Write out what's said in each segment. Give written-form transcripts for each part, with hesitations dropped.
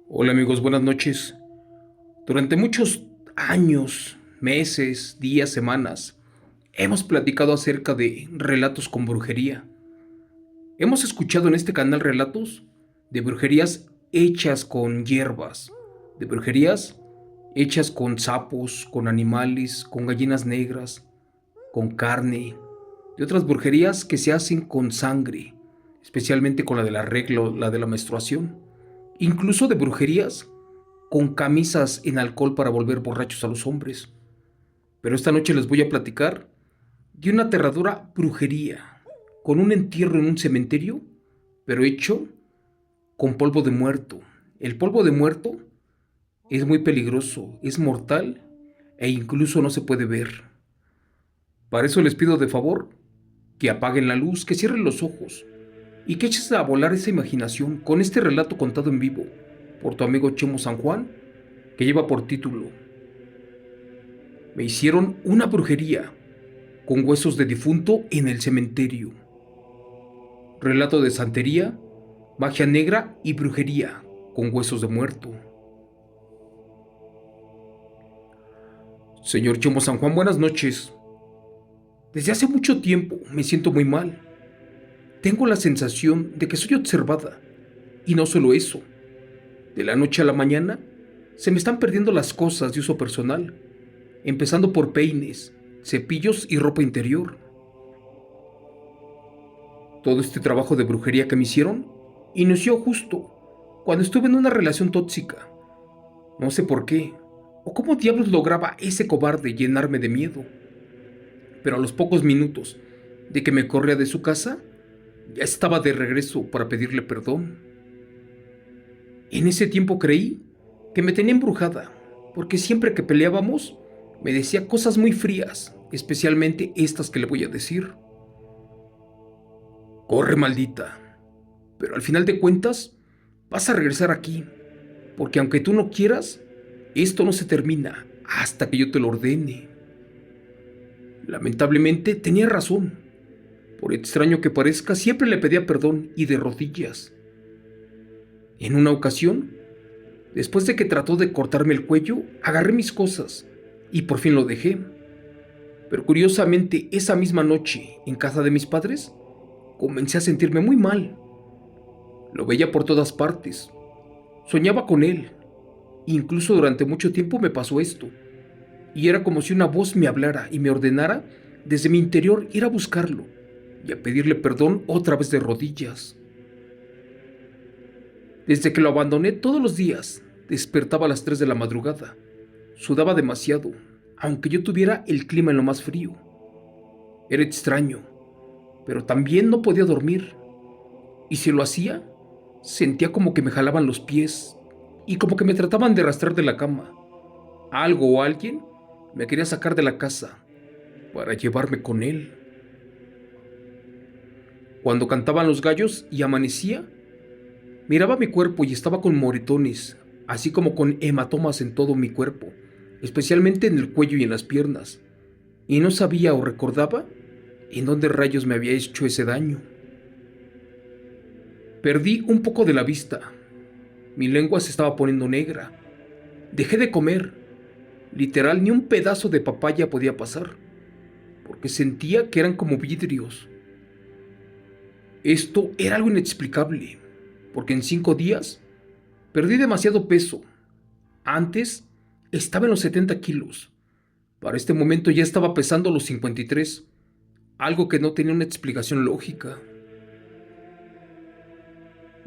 Hola amigos, buenas noches. Durante muchos años, meses, días, semanas, hemos platicado acerca de relatos con brujería. Hemos escuchado en este canal relatos de brujerías hechas con hierbas, de brujerías hechas con sapos, con animales, con gallinas negras, con carne, de otras brujerías que se hacen con sangre, especialmente con la del arreglo, la de la menstruación, incluso de brujerías con camisas en alcohol para volver borrachos a los hombres. Pero esta noche les voy a platicar de una aterradora brujería, con un entierro en un cementerio, pero hecho con polvo de muerto. El polvo de muerto es muy peligroso, es mortal e incluso no se puede ver. Para eso les pido de favor que apaguen la luz, que cierren los ojos y que eches a volar esa imaginación con este relato contado en vivo por tu amigo Chemo San Juan, que lleva por título Me hicieron una brujería con huesos de difunto en el cementerio. Relato de santería, magia negra y brujería con huesos de muerto. Señor Chomo San Juan, buenas noches. Desde hace mucho tiempo me siento muy mal. Tengo la sensación de que soy observada. Y no solo eso. De la noche a la mañana se me están perdiendo las cosas de uso personal, empezando por peines, cepillos y ropa interior. Todo este trabajo de brujería que me hicieron inició justo cuando estuve en una relación tóxica. No sé por qué, o cómo diablos lograba ese cobarde llenarme de miedo. Pero a los pocos minutos de que me corría de su casa, ya estaba de regreso para pedirle perdón. En ese tiempo creí que me tenía embrujada, porque siempre que peleábamos me decía cosas muy frías, especialmente estas que le voy a decir. Corre, maldita. Pero al final de cuentas, vas a regresar aquí, porque aunque tú no quieras, esto no se termina hasta que yo te lo ordene. Lamentablemente tenía razón. Por extraño que parezca, siempre le pedía perdón y de rodillas. En una ocasión, después de que trató de cortarme el cuello, agarré mis cosas y por fin lo dejé. Pero curiosamente, esa misma noche, en casa de mis padres, comencé a sentirme muy mal. Lo veía por todas partes. Soñaba con él. Incluso durante mucho tiempo me pasó esto. Y era como si una voz me hablara y me ordenara desde mi interior ir a buscarlo y a pedirle perdón otra vez de rodillas. Desde que lo abandoné todos los días, despertaba a las 3 de la madrugada. Sudaba demasiado, aunque yo tuviera el clima en lo más frío. Era extraño, pero también no podía dormir. Y si lo hacía, sentía como que me jalaban los pies y como que me trataban de arrastrar de la cama. Algo o alguien me quería sacar de la casa para llevarme con él. Cuando cantaban los gallos y amanecía, miraba mi cuerpo y estaba con moretones, así como con hematomas en todo mi cuerpo, especialmente en el cuello y en las piernas, y no sabía o recordaba en dónde rayos me había hecho ese daño. Perdí un poco de la vista, mi lengua se estaba poniendo negra, dejé de comer, literal ni un pedazo de papaya podía pasar, porque sentía que eran como vidrios. Esto era algo inexplicable, porque en 5 días perdí demasiado peso. Antes estaba en los 70 kilos. Para este momento ya estaba pesando los 53, algo que no tenía una explicación lógica.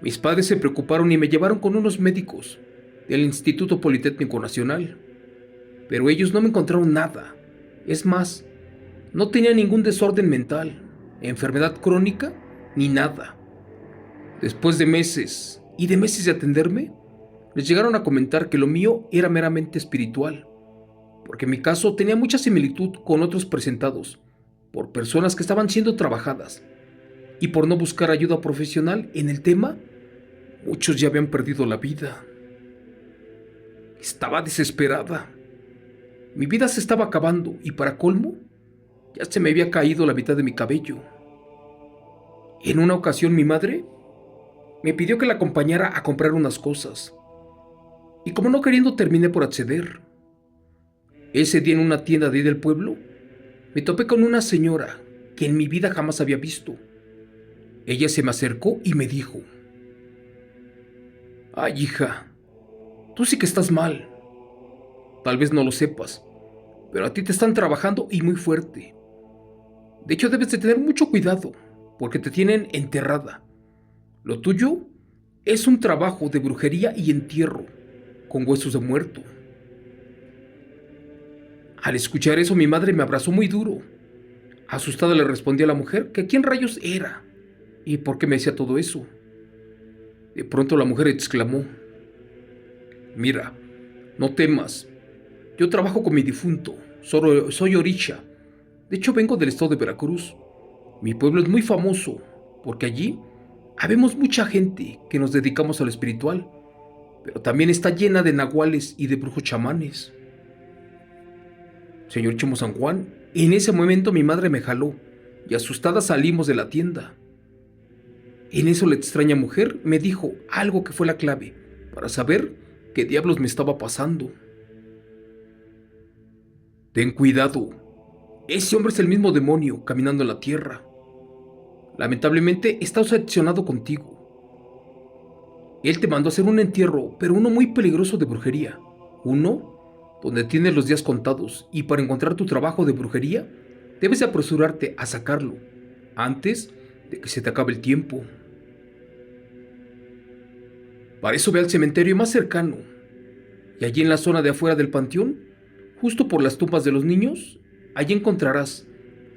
Mis padres se preocuparon y me llevaron con unos médicos del Instituto Politécnico Nacional, pero ellos no me encontraron nada. Es más, no tenía ningún desorden mental, enfermedad crónica, ni nada. Después de meses y de meses de atenderme, les llegaron a comentar que lo mío era meramente espiritual, porque mi caso tenía mucha similitud con otros presentados por personas que estaban siendo trabajadas, y por no buscar ayuda profesional en el tema, muchos ya habían perdido la vida. Estaba desesperada. Mi vida se estaba acabando y para colmo, ya se me había caído la mitad de mi cabello. En una ocasión mi madre me pidió que la acompañara a comprar unas cosas, y como no queriendo terminé por acceder. Ese día en una tienda de ahí del pueblo, me topé con una señora que en mi vida jamás había visto. Ella se me acercó y me dijo: "Ay, hija, tú sí que estás mal. Tal vez no lo sepas, pero a ti te están trabajando y muy fuerte. De hecho, debes de tener mucho cuidado, porque te tienen enterrada. Lo tuyo es un trabajo de brujería y entierro, con huesos de muerto". Al escuchar eso, mi madre me abrazó muy duro. Asustada le respondí a la mujer que quién rayos era y por qué me decía todo eso. De pronto la mujer exclamó: "Mira, no temas. Yo trabajo con mi difunto. Soy Orisha. De hecho, vengo del estado de Veracruz. Mi pueblo es muy famoso porque allí habemos mucha gente que nos dedicamos a lo espiritual, pero también está llena de nahuales y de brujos chamanes". Señor Chimo San Juan, en ese momento mi madre me jaló y asustada salimos de la tienda. En eso la extraña mujer me dijo algo que fue la clave para saber qué diablos me estaba pasando. "Ten cuidado. Ese hombre es el mismo demonio caminando en la tierra. Lamentablemente está obsesionado contigo. Él te mandó a hacer un entierro, pero uno muy peligroso de brujería. Uno donde tienes los días contados y para encontrar tu trabajo de brujería debes de apresurarte a sacarlo antes de que se te acabe el tiempo. Para eso ve al cementerio más cercano y allí en la zona de afuera del panteón, justo por las tumbas de los niños, allí encontrarás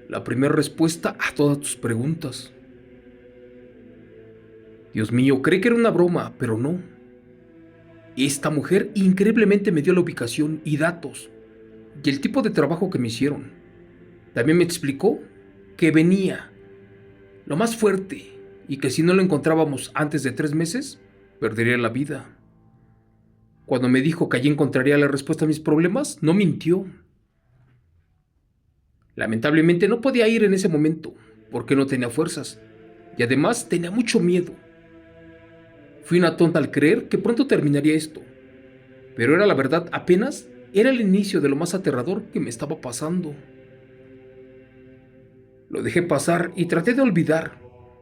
la primera respuesta a todas tus preguntas". Dios mío, creí que era una broma, pero no. Esta mujer increíblemente me dio la ubicación y datos y el tipo de trabajo que me hicieron. También me explicó que venía lo más fuerte y que si no lo encontrábamos antes de 3 meses, perdería la vida. Cuando me dijo que allí encontraría la respuesta a mis problemas, no mintió. Lamentablemente no podía ir en ese momento porque no tenía fuerzas y además tenía mucho miedo. Fui una tonta al creer que pronto terminaría esto, pero era la verdad, apenas era el inicio de lo más aterrador que me estaba pasando. Lo dejé pasar y traté de olvidar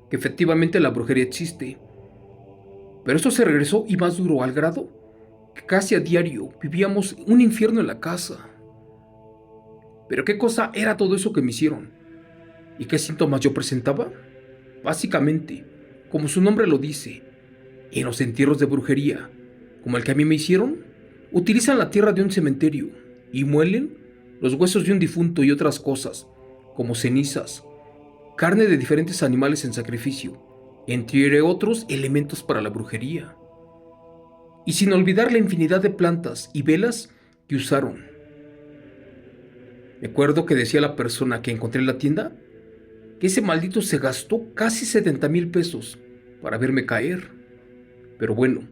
que efectivamente la brujería existe, pero esto se regresó y más duro al grado que casi a diario vivíamos un infierno en la casa. Pero ¿qué cosa era todo eso que me hicieron? ¿Y qué síntomas yo presentaba? Básicamente, como su nombre lo dice, en los entierros de brujería, como el que a mí me hicieron, utilizan la tierra de un cementerio y muelen los huesos de un difunto y otras cosas, como cenizas, carne de diferentes animales en sacrificio, entre otros elementos para la brujería. Y sin olvidar la infinidad de plantas y velas que usaron. Me acuerdo que decía la persona que encontré en la tienda que ese maldito se gastó casi 70,000 pesos para verme caer. Pero bueno,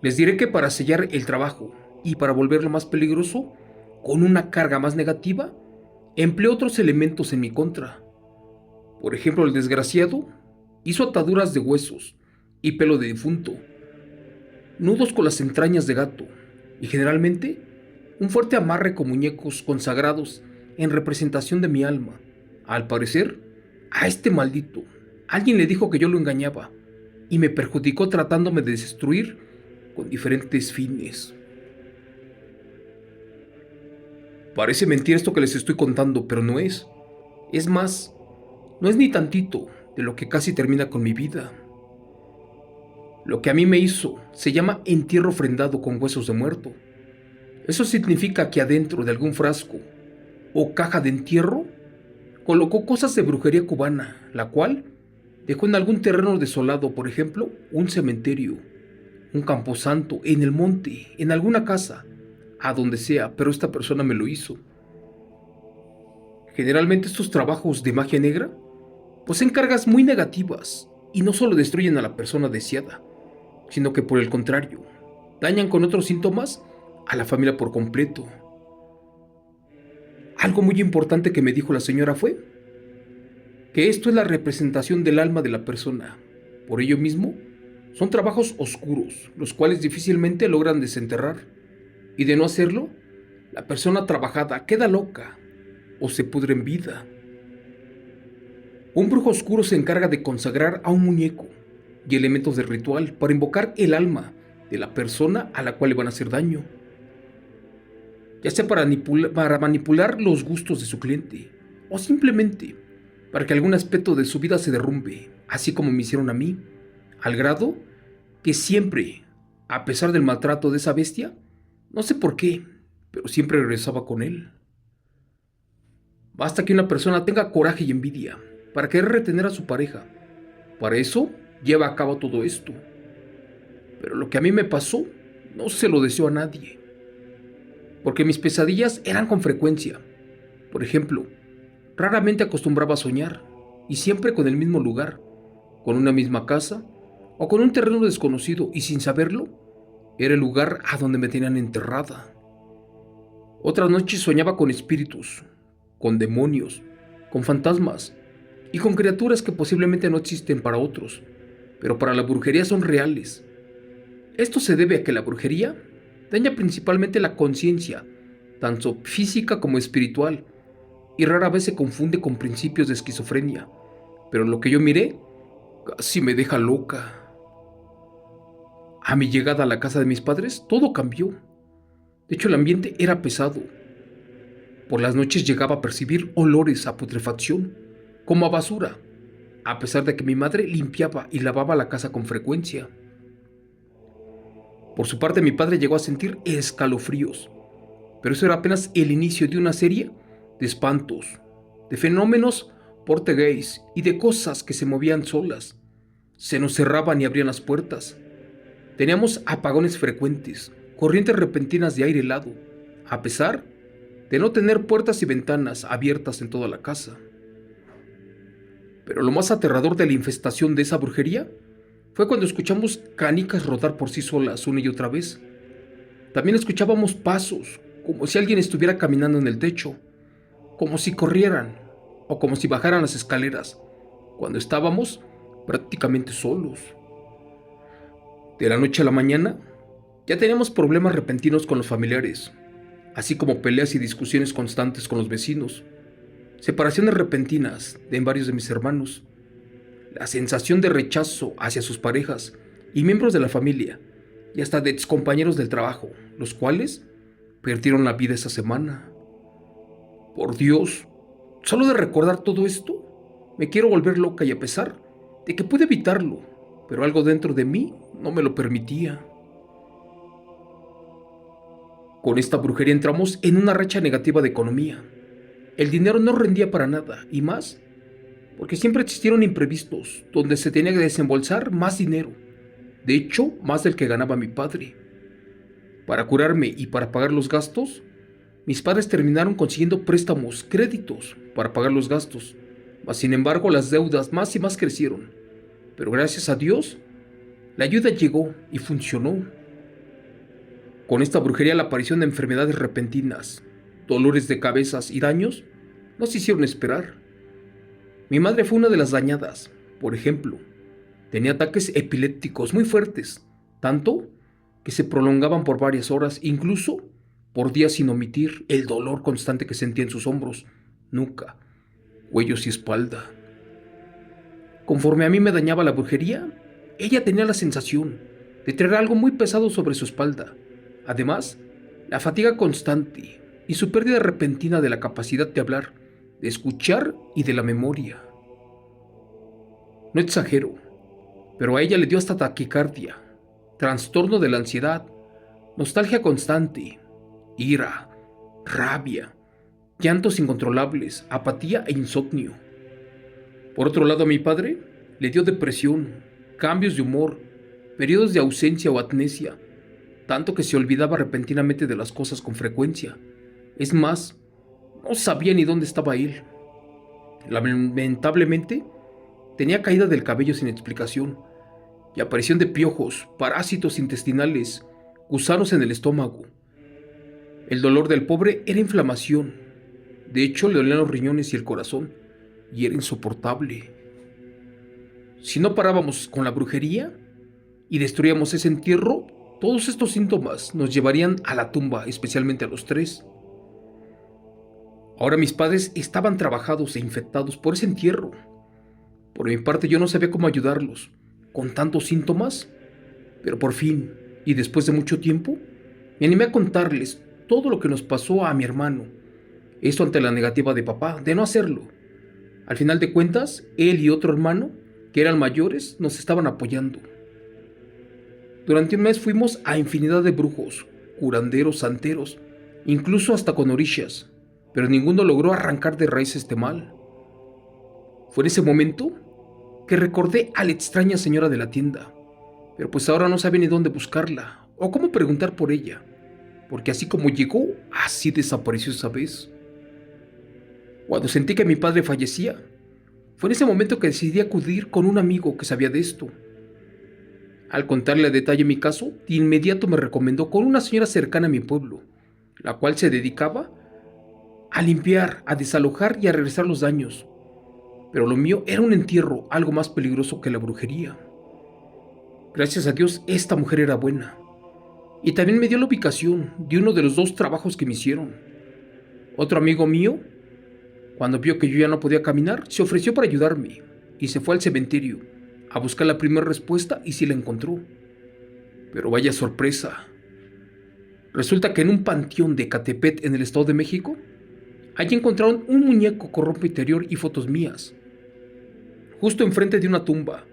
les diré que para sellar el trabajo y para volverlo más peligroso, con una carga más negativa, empleé otros elementos en mi contra. Por ejemplo, el desgraciado hizo ataduras de huesos y pelo de difunto, nudos con las entrañas de gato y generalmente un fuerte amarre con muñecos consagrados en representación de mi alma. Al parecer, a este maldito, alguien le dijo que yo lo engañaba y me perjudicó tratándome de destruir con diferentes fines. Parece mentira esto que les estoy contando, pero no es. Es más, no es ni tantito de lo que casi termina con mi vida. Lo que a mí me hizo se llama entierro ofrendado con huesos de muerto. Eso significa que adentro de algún frasco o caja de entierro colocó cosas de brujería cubana, la cual dejó en algún terreno desolado, por ejemplo, un cementerio, un camposanto, en el monte, en alguna casa, a donde sea, pero esta persona me lo hizo. Generalmente estos trabajos de magia negra poseen cargas muy negativas y no solo destruyen a la persona deseada, sino que por el contrario, dañan con otros síntomas a la familia por completo. Algo muy importante que me dijo la señora fue que esto es la representación del alma de la persona. Por ello mismo, Son trabajos oscuros, los cuales difícilmente logran desenterrar, y de no hacerlo, la persona trabajada queda loca o se pudre en vida. Un brujo oscuro se encarga de consagrar a un muñeco y elementos del ritual para invocar el alma de la persona a la cual le van a hacer daño, ya sea para manipular los gustos de su cliente o simplemente para que algún aspecto de su vida se derrumbe, así como me hicieron a mí, al grado que siempre, a pesar del maltrato de esa bestia, no sé por qué, pero siempre regresaba con él. Basta que una persona tenga coraje y envidia para querer retener a su pareja. Para eso lleva a cabo todo esto. Pero lo que a mí me pasó, no se lo deseo a nadie. Porque mis pesadillas eran con frecuencia. Por ejemplo, raramente acostumbraba a soñar, y siempre con el mismo lugar, con una misma casa, o con un terreno desconocido, y sin saberlo, era el lugar a donde me tenían enterrada. Otras noches soñaba con espíritus, con demonios, con fantasmas, y con criaturas que posiblemente no existen para otros, pero para la brujería son reales. Esto se debe a que la brujería daña principalmente la conciencia, tanto física como espiritual, y rara vez se confunde con principios de esquizofrenia, pero lo que yo miré casi me deja loca. A mi llegada a la casa de mis padres, todo cambió. De hecho, el ambiente era pesado. Por las noches llegaba a percibir olores a putrefacción, como a basura, a pesar de que mi madre limpiaba y lavaba la casa con frecuencia. Por su parte, mi padre llegó a sentir escalofríos, pero eso era apenas el inicio de una serie de espantos, de fenómenos poltergeist y de cosas que se movían solas. Se nos cerraban y abrían las puertas. Teníamos apagones frecuentes, corrientes repentinas de aire helado, a pesar de no tener puertas y ventanas abiertas en toda la casa. Pero lo más aterrador de la infestación de esa brujería fue cuando escuchamos canicas rodar por sí solas una y otra vez. También escuchábamos pasos, como si alguien estuviera caminando en el techo, como si corrieran o como si bajaran las escaleras, cuando estábamos prácticamente solos. De la noche a la mañana, ya teníamos problemas repentinos con los familiares, así como peleas y discusiones constantes con los vecinos, separaciones repentinas de varios de mis hermanos, la sensación de rechazo hacia sus parejas y miembros de la familia, y hasta de excompañeros del trabajo, los cuales perdieron la vida esa semana. Por Dios, solo de recordar todo esto, me quiero volver loca, y a pesar de que pude evitarlo, pero algo dentro de mí no me lo permitía. Con esta brujería entramos en una racha negativa de economía. El dinero no rendía para nada, y más porque siempre existieron imprevistos donde se tenía que desembolsar más dinero, de hecho, más del que ganaba mi padre. Para curarme y para pagar los gastos, mis padres terminaron consiguiendo préstamos, créditos, para pagar los gastos, mas sin embargo las deudas más y más crecieron. Pero gracias a Dios, la ayuda llegó y funcionó. Con esta brujería, la aparición de enfermedades repentinas, dolores de cabezas y daños no se hicieron esperar. Mi madre fue una de las dañadas. Por ejemplo, tenía ataques epilépticos muy fuertes, tanto que se prolongaban por varias horas, incluso por días, sin omitir el dolor constante que sentía en sus hombros, nuca, cuellos y espalda. Conforme a mí me dañaba la brujería, ella tenía la sensación de traer algo muy pesado sobre su espalda. Además, la fatiga constante y su pérdida repentina de la capacidad de hablar, de escuchar y de la memoria. No exagero, pero a ella le dio hasta taquicardia, trastorno de la ansiedad, nostalgia constante, ira, rabia, llantos incontrolables, apatía e insomnio. Por otro lado, a mi padre le dio depresión, cambios de humor, periodos de ausencia o amnesia, tanto que se olvidaba repentinamente de las cosas con frecuencia. Es más, no sabía ni dónde estaba él. Lamentablemente, tenía caída del cabello sin explicación y aparición de piojos, parásitos intestinales, gusanos en el estómago. El dolor del pobre era inflamación. De hecho, le dolían los riñones y el corazón, y era insoportable. Si no parábamos con la brujería, y destruíamos ese entierro, todos estos síntomas nos llevarían a la tumba, especialmente a los tres. Ahora mis padres estaban trabajados e infectados por ese entierro. Por mi parte yo no sabía cómo ayudarlos, con tantos síntomas, pero por fin, y después de mucho tiempo, me animé a contarles todo lo que nos pasó a mi hermano. Esto ante la negativa de papá de no hacerlo. Al final de cuentas, él y otro hermano, que eran mayores, nos estaban apoyando. Durante un mes fuimos a infinidad de brujos, curanderos, santeros, incluso hasta con orillas, pero ninguno logró arrancar de raíz este mal. Fue en ese momento que recordé a la extraña señora de la tienda, pero pues ahora no sabía ni dónde buscarla o cómo preguntar por ella, porque así como llegó, así desapareció esa vez. Cuando sentí que mi padre fallecía, fue en ese momento que decidí acudir con un amigo que sabía de esto. Al contarle a detalle mi caso, de inmediato me recomendó con una señora cercana a mi pueblo, la cual se dedicaba a limpiar, a desalojar y a regresar los daños. Pero lo mío era un entierro, algo más peligroso que la brujería. Gracias a Dios, esta mujer era buena. Y también me dio la ubicación de uno de los dos trabajos que me hicieron. Otro amigo mío, cuando vio que yo ya no podía caminar, se ofreció para ayudarme y se fue al cementerio a buscar la primera respuesta y sí la encontró. Pero vaya sorpresa. Resulta que en un panteón de Ecatepec, en el Estado de México, allí encontraron un muñeco con ropa interior y fotos mías, justo enfrente de una tumba,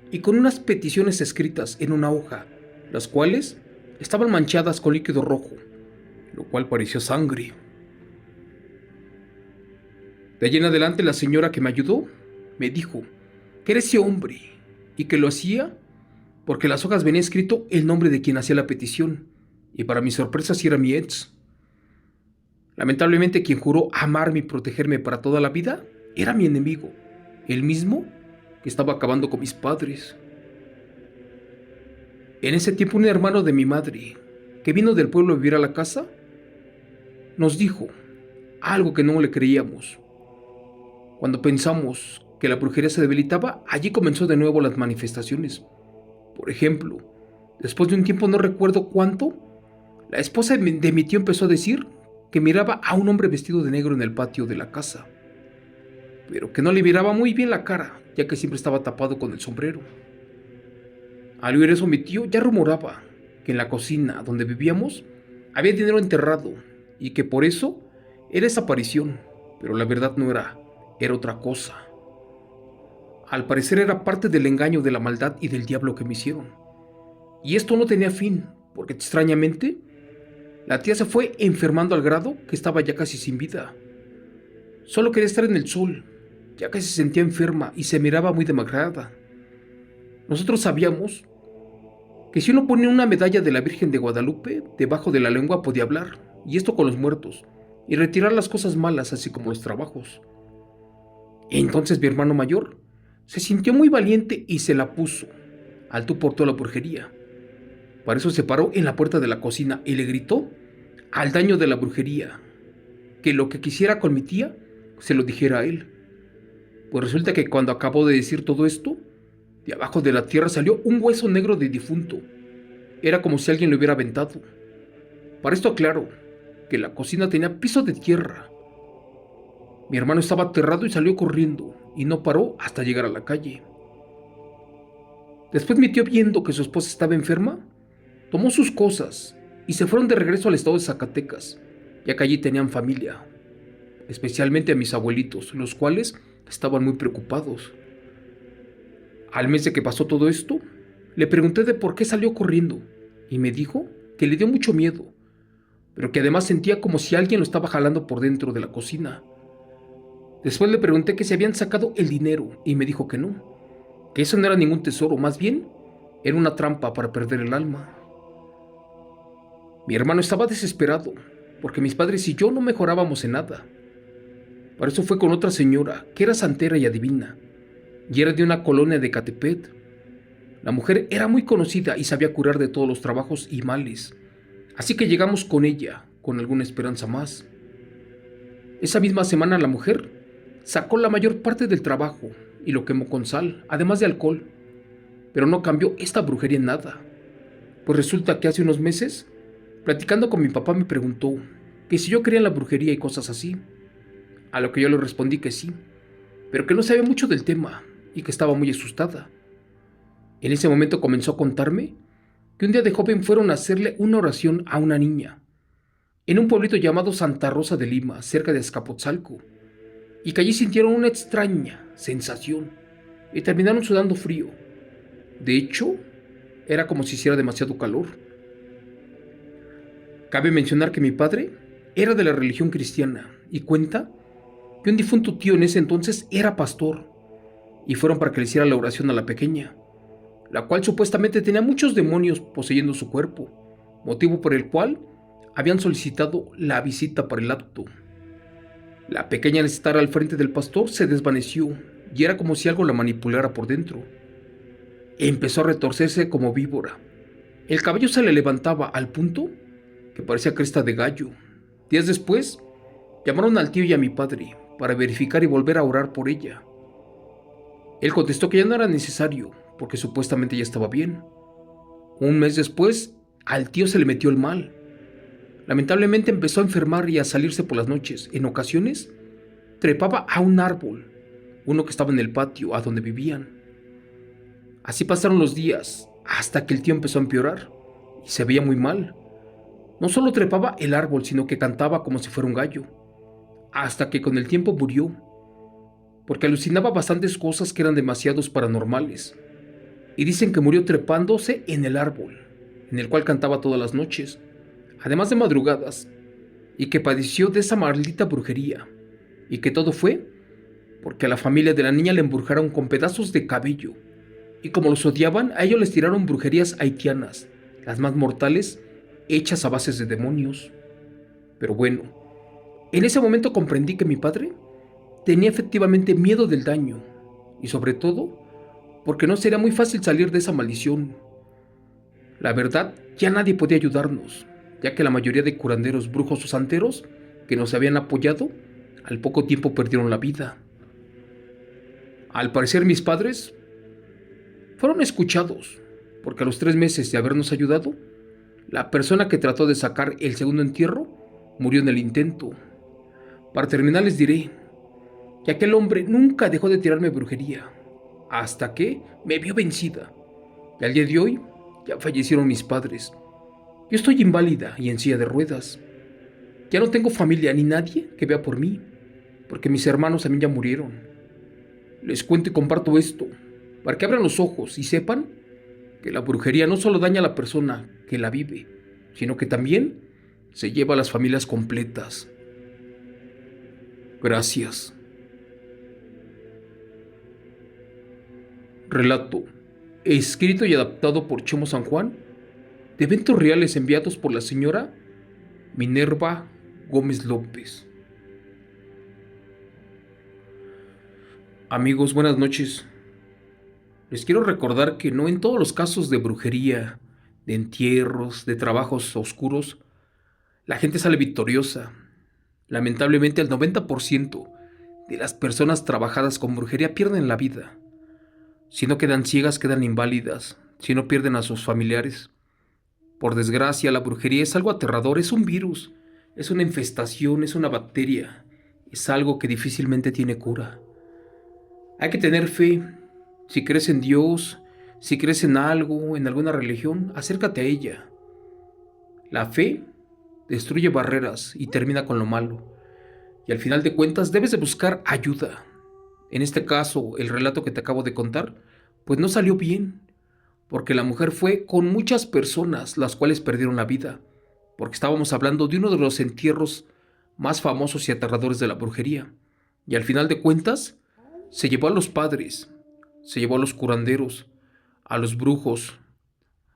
y con unas peticiones escritas en una hoja, las cuales estaban manchadas con líquido rojo, lo cual pareció sangre. De allí en adelante la señora que me ayudó me dijo que era ese hombre y que lo hacía porque en las hojas venía escrito el nombre de quien hacía la petición, y para mi sorpresa sí era mi ex. Lamentablemente quien juró amarme y protegerme para toda la vida era mi enemigo, el mismo que estaba acabando con mis padres. En ese tiempo un hermano de mi madre, que vino del pueblo a vivir a la casa, nos dijo algo que no le creíamos. Cuando pensamos que la brujería se debilitaba, allí comenzó de nuevo las manifestaciones. Por ejemplo, después de un tiempo no recuerdo cuánto, la esposa de mi tío empezó a decir que miraba a un hombre vestido de negro en el patio de la casa, pero que no le miraba muy bien la cara, ya que siempre estaba tapado con el sombrero. Al oír eso mi tío ya rumoraba que en la cocina donde vivíamos había dinero enterrado y que por eso era esa aparición, pero la verdad no era, era otra cosa. Al parecer era parte del engaño de la maldad y del diablo que me hicieron. Y esto no tenía fin, porque extrañamente la tía se fue enfermando al grado que estaba ya casi sin vida. Solo quería estar en el sol, ya que se sentía enferma y se miraba muy demacrada. Nosotros sabíamos que si uno ponía una medalla de la Virgen de Guadalupe debajo de la lengua podía hablar, y esto con los muertos, y retirar las cosas malas así como los trabajos. Entonces mi hermano mayor se sintió muy valiente y se la puso al tú por toda la brujería. Para eso se paró en la puerta de la cocina y le gritó al daño de la brujería, que lo que quisiera con mi tía se lo dijera a él. Pues resulta que cuando acabó de decir todo esto, de abajo de la tierra salió un hueso negro de difunto. Era como si alguien lo hubiera aventado. Para esto aclaro que la cocina tenía piso de tierra. Mi hermano estaba aterrado y salió corriendo, y no paró hasta llegar a la calle. Después mi tío, viendo que su esposa estaba enferma, tomó sus cosas y se fueron de regreso al estado de Zacatecas, ya que allí tenían familia, especialmente a mis abuelitos, los cuales estaban muy preocupados. Al mes de que pasó todo esto, le pregunté de por qué salió corriendo y me dijo que le dio mucho miedo, pero que además sentía como si alguien lo estaba jalando por dentro de la cocina. Después le pregunté que si habían sacado el dinero y me dijo que no, que eso no era ningún tesoro, más bien era una trampa para perder el alma. Mi hermano estaba desesperado porque mis padres y yo no mejorábamos en nada. Para eso fue con otra señora que era santera y adivina, y era de una colonia de Ecatepec. La mujer era muy conocida y sabía curar de todos los trabajos y males, así que llegamos con ella con alguna esperanza más. Esa misma semana la mujer sacó la mayor parte del trabajo y lo quemó con sal, además de alcohol. pero no cambió esta brujería en nada. Pues resulta que hace unos meses, platicando con mi papá, me preguntó que si yo creía en la brujería y cosas así, a lo que yo le respondí que sí, pero que no sabía mucho del tema y que estaba muy asustada. En ese momento comenzó a contarme que un día de joven fueron a hacerle una oración a una niña, en un pueblito llamado Santa Rosa de Lima, cerca de Azcapotzalco, y que allí sintieron una extraña sensación y terminaron sudando frío. De hecho, era como si hiciera demasiado calor. Cabe mencionar que mi padre era de la religión cristiana y cuenta que un difunto tío en ese entonces era pastor y fueron para que le hiciera la oración a la pequeña, la cual supuestamente tenía muchos demonios poseyendo su cuerpo, motivo por el cual habían solicitado la visita para el acto. La pequeña al estar al frente del pastor se desvaneció y era como si algo la manipulara por dentro. Empezó a retorcerse como víbora. El cabello se le levantaba al punto que parecía cresta de gallo. Días después, llamaron al tío y a mi padre para verificar y volver a orar por ella. Él contestó que ya no era necesario, porque supuestamente ya estaba bien. Un mes después, al tío se le metió el mal. Lamentablemente empezó a enfermar y a salirse por las noches. En ocasiones, trepaba a un árbol, uno que estaba en el patio a donde vivían. Así pasaron los días, hasta que el tío empezó a empeorar y se veía muy mal. No solo trepaba el árbol, sino que cantaba como si fuera un gallo, hasta que con el tiempo murió, porque alucinaba bastantes cosas que eran demasiados paranormales. Y dicen que murió trepándose en el árbol, en el cual cantaba todas las noches, además de madrugadas, y que padeció de esa maldita brujería, y que todo fue porque a la familia de la niña le embrujaron con pedazos de cabello, y como los odiaban, a ellos les tiraron brujerías haitianas, las más mortales, hechas a bases de demonios. Pero bueno, en ese momento comprendí que mi padre tenía efectivamente miedo del daño, y sobre todo, porque no sería muy fácil salir de esa maldición. La verdad, ya nadie podía ayudarnos, ya que la mayoría de curanderos, brujos o santeros que nos habían apoyado, al poco tiempo perdieron la vida. Al parecer mis padres fueron escuchados, porque a los 3 meses de habernos ayudado, la persona que trató de sacar el segundo entierro murió en el intento. Para terminar les diré que aquel hombre nunca dejó de tirarme brujería, hasta que me vio vencida. Y al día de hoy ya fallecieron mis padres. Yo estoy inválida y en silla de ruedas. Ya no tengo familia ni nadie que vea por mí, porque mis hermanos también ya murieron. Les cuento y comparto esto, para que abran los ojos y sepan que la brujería no solo daña a la persona que la vive, sino que también se lleva a las familias completas. Gracias. Relato, escrito y adaptado por Chemo San Juan, de eventos reales enviados por la señora Minerva Gómez López. Amigos, buenas noches. Les quiero recordar que no en todos los casos de brujería, de entierros, de trabajos oscuros, la gente sale victoriosa. Lamentablemente el 90% de las personas trabajadas con brujería pierden la vida. Si no quedan ciegas, quedan inválidas. Si no pierden a sus familiares. Por desgracia, la brujería es algo aterrador, es un virus, es una infestación, es una bacteria, es algo que difícilmente tiene cura. Hay que tener fe. Si crees en Dios, si crees en algo, en alguna religión, acércate a ella. La fe destruye barreras y termina con lo malo. Y al final de cuentas debes de buscar ayuda. En este caso, el relato que te acabo de contar, pues no salió bien, porque la mujer fue con muchas personas las cuales perdieron la vida, porque estábamos hablando de uno de los entierros más famosos y aterradores de la brujería. Y al final de cuentas, se llevó a los padres, se llevó a los curanderos, a los brujos,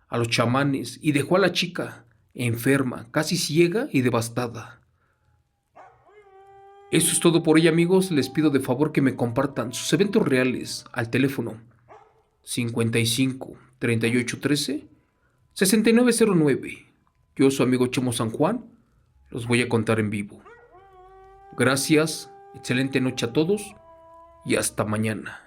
a los chamanes, y dejó a la chica enferma, casi ciega y devastada. Eso es todo por hoy, amigos. Les pido de favor que me compartan sus eventos reales al teléfono 55 38 13 6909. Yo, su amigo Chemo San Juan, los voy a contar en vivo. Gracias, excelente noche a todos y hasta mañana.